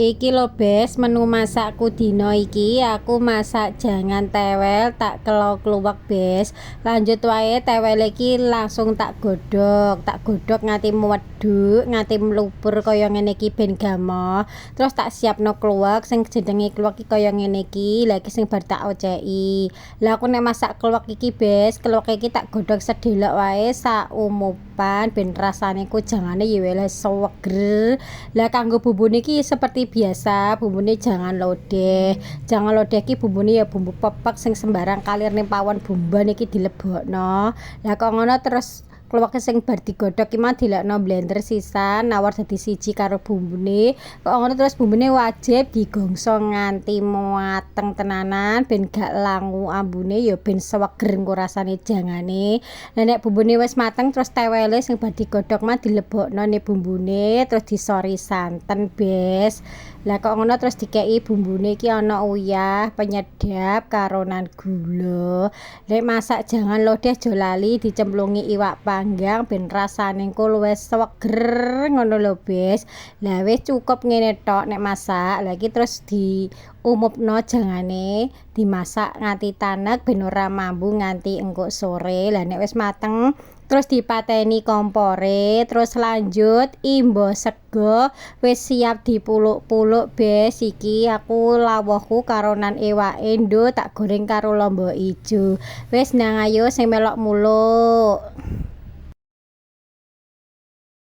Iki lo bes menu masakku dino iki aku masak jangan tewel tak kluwek bes. Lanjut wae tewel iki langsung tak godhog nganti medhuk nganti mlubur kaya ngene iki ben gamoh. Terus tak siapno kluwek sing jenenge kluwek iki kaya ngene iki. Lah iki sing bar tak oceki. Lah aku nek masak kluwek iki bes, kluwek iki tak godhog sedelok wae sak umupan ben rasane ku jangane ya wis seger. Lah kanggo bumbune iki seperti biasa, bumbune jangan lodeh. Jangan lodeh iki bumbune ya bumbu pepek sing sembarang kalir ning pawon bumban iki dilebokno. Lah kok ngono terus kluwek sing bar digodhog iki mah dilekno blender sisan nawar dadi siji karo bumbune. Kok ngono terus bumbune wajib digongso nganti mateng tenanan ben gak langu ambune ya ben seger engko rasane jangane. Lah nek bumbune wis mateng terus tewele sing bar digodhog mah dilebokno ne bumbune terus disori santen bes. Lah kok ngono terus dikeki bumbune iki ana uyah, penyedap karonan gula. Nek masak jangan lodeh aja lali dicemplungi iwak panggang ben rasane engko luwih seger ngono lho bes. Lah wis cukup ngene tok nek masak. Lah iki terus diumupno jangane dimasak nganti tanek ben ora mambu nganti engko sore. Lah nek wis mateng terus dipateni kompore, terus lanjut imbo sego wis siap dipuluk-puluk bes. Iki aku lawuhku karonan iwake nduk tak goreng karo lombok ijo. Wis nang ayo sing melok muluk.